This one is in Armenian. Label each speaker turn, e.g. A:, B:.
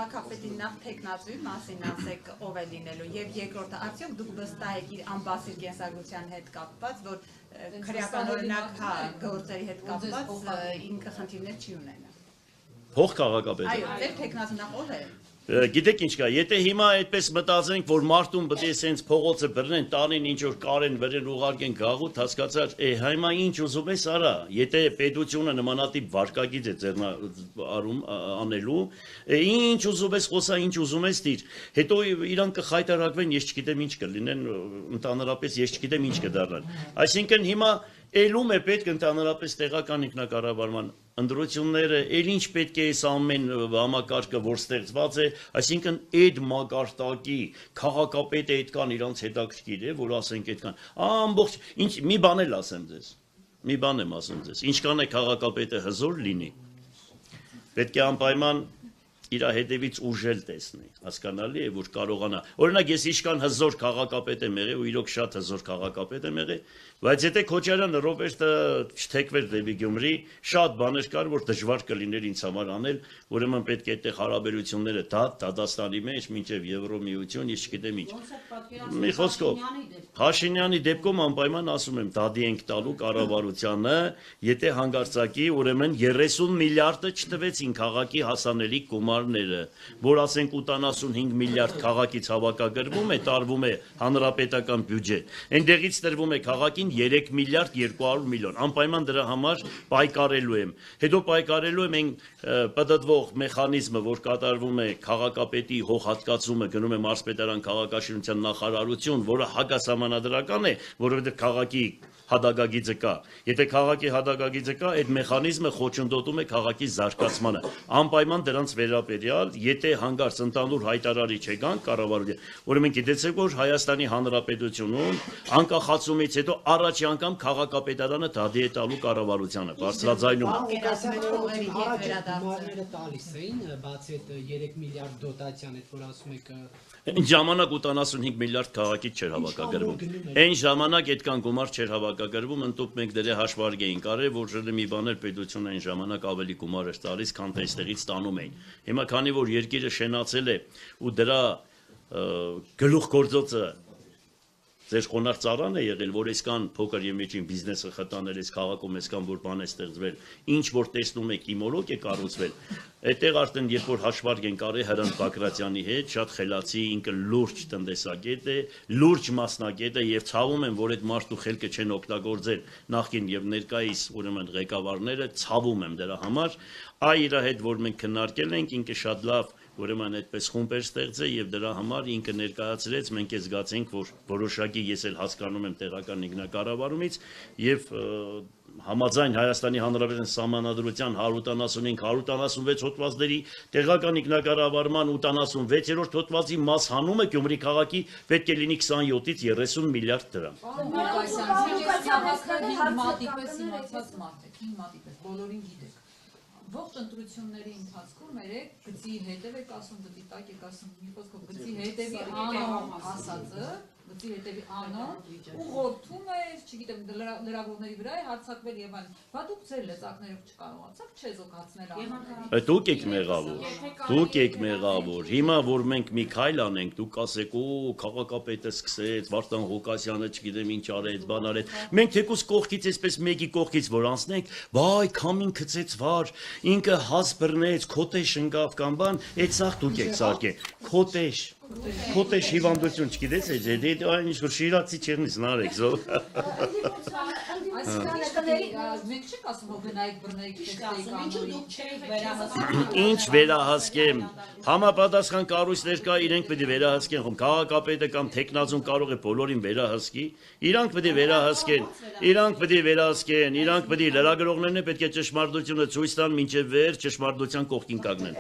A: քաղաքապետի նախ թեկնածուի մասին ասեք ով է լինելու եւ երկրորդը արդյոք դուք վստահ եք իր անբասիր կենսագրության հետ կապված, որ քրեական օրինակ գործերի հետ կապված ինքը խնդիրներ չի ունենա։
B: Փող քաղաքապետը։
A: Այո, ձեր թեկնածու նախ ով է։
B: Գիտեք ինչ կա, եթե հիմա այդպես մտածենք, որ մարդուն պետք է սենց փողոցը բռնեն, տանեն ինչ որ կարեն, վրեն ուղարկեն գաղութ, հասկացար, հիմա ինչ ուզում ես արա, եթե պետությունը նմանատիպ վարկագիծ է անելու, ինչ ուզում ես խոսա, ինչ ուզում ես դիր, հետո իրանք կխայտարակվեն, ես չգիտեմ ինչ կլինեն, ընդհանրապես ես չգիտեմ ինչ կդառնան, այսինքն հիմա Էլում է պետք ընդհանրապես տեղական ինքնակառավարման ընտրությունները, էլ ինչ պետք է այս ամեն համակարգը, որ ստեղծված է, այսինքն այդ մակարդակի քաղաքապետը այդքան իրանց հետաքրքիր է, որ ասենք այդքան, ամբողջ, ինչ մի բան էլ ասեմ ձեզ, մի բան եմ ասում ձեզ, ինչքան է քաղաքապետը հզոր լինի, պետք է անպայման իր հետևից ուժել տեսնի, հասկանալի է, որ կարողանա, օրինակ ես ինչքան հզոր քաղաքապետ եմ եղել ու իրոք շատ հզոր քաղաքապետ եմ եղել, բայց եթե Քոչարյանը Ռոբերտը չթեքվեր դեպի Գյումրի, շատ բաներ կար, որ դժվար կլիներ ինձ համար անել, ուրեմն պետք է այդտեղ հարաբերությունները Դադաստանի մեջ, մինչև Եվրոմիություն, ես չգիտեմ ինչ։ Մի խոսքով, Փաշինյանի դեպքում անպայման ասում եմ, դադի ենք տալու կառավարությանը, եթե հանգարցակի, ուրեմն 30 միլիարդը չտվեցին քաղաքի հասանելիք գումարները, որ ասենք 85 միլիարդ քաղաքից հավաքագրվում է, տարվում է հանրապետական բյուջետ, այնտեղից տրվում է քաղաքին 3 միլիարդ 200 միլիոն, անպայման դրա համար պայքարելու եմ, հետո պայքարելու եմ այն պտտվող մեխանիզմը, որ կատարվում է քաղաքապետի հողհատկացումը, գնում է մարզպետարան քաղաքաշինության նախարարություն, որը հակասահմանադրական է, որովհետև քաղաքի հադագագիծը կա, եթե քաղաքի հադագագիծը կա, այդ մեխանիզմը խոչընդոտում է քաղաքի զարգացմանը, անպայման դրանց վերաբերյալ, եթե հանգարց ընդհանուր հայտարարի չեկան կառավարության, ուրեմն գիտեցեք, որ Հայաստանի Հանրապետությունում անկախացումից հետո առաջի անգամ քաղաքապետարանը դադի է տալու կառավարությանը, բարձրաձայնում
C: տալիս էին, բացի այդ 3 միլիարդ դոտացիան, այդ որ ասում եք
B: Այն ժամանակ 85 միլիարդ քաղաքից չէր հավաքագրվում, այն ժամանակ այդքան գումար չէր հավաքագրվում, ընդհանուր մենք դրա հաշվարկ էին կարել, որ ժողովի մի բաներ պետությունը այն ժամանակ ավելի գումար էր տալիս, քան թե այստեղից տանում էին։ Հիմա քանի որ երկիրը շենացել է ու դրա գլուխգործոցը Ձեր խոնարհ ծառան է եղել, որ այսքան փոքր եւ միջին բիզնեսը խտանել այս քաղաքում, այսքան որ բան է ստեղծվել, ինչ որ տեսնում եք իմոլոգ է կառուցվել։ Այդտեղ արդեն երբ որ հաշվարկ են կարել Հրանտ Բակրատյանի հետ, շատ խելացի, ինքը լուրջ տնտեսագետ է, լուրջ մասնագետ է եւ ցավում եմ, որ այդ մարդու խելքը չեն օգտագործել նախկին եւ ներկայիս ուրեմն ղեկավարները, ցավում եմ դրա համար, այ իր հետ որ մենք քննարկել ենք, ինքը շատ լավ Ուրեմն այդպես խումբ էր ստեղծել եւ դրա համար ինքը ներկայացրեց մենք է զգացենք որ որոշակի ես էլ հասկանում եմ տեղական ինքնակառավարումից եւ համաձայն Հայաստանի Հանրապետության Սահմանադրության 195-196 հոդվածների տեղական ինքնակառավարման 86-րդ հոդվածի մաս հանումը Գյումրի քաղաքի պետք է լինի 27-ից 30 միլիարդ դրամ։
D: Ողջ ընտրությունների ընթացքում երեք գծի հետև եք ասում, գծի տակ եք ասում, մի խոսքով գծի հետևի անոն ասածը, գծի հետևի անոն, ուղղորդում է, չգիտեմ, լրագրողների վրա է հարձակվել եւ այլն։ Բա դուք ձեր լեզակներով չկարողացաք չեզոքացնել անոնները։
B: Դուք եք մեղավոր։ Հիմա որ մենք մի քայլ անենք, դուք ասեք, օ, քաղաքապետը սկսեց, Վարդան Ղուկասյանը չգիտեմ ինչ արեց, բան արեց։ Մենք թեկուզ կողքից այսպես մեկի կողքից որ անցնենք, վայ, քամին գցեց վար, ինքը հաս բռնեց, քոտեշ ընկավ կամ բան, այդ սաղ դուք եք սարքել։ Քոտեշ հիվանդություն չգիտես է, այն ինչ որ շիրացի չերնից նարեք զով։
D: Մենք չենք ասում, որ գնայիք բռնեիք
B: Ինչ վերահասկեմ, համապատասխան կառույցներ կա, իրենք պետք է վերահասկեն, քաղաքապետը կամ թեկնածուն կարող է բոլորին վերահասկի, իրանք պետք է վերահասկեն, իրանք պետք է լրագրողներն պետք է ճշմարտությունը ցույց տան, մինչև վերջ ճշմարտության կողքին կանգնեն։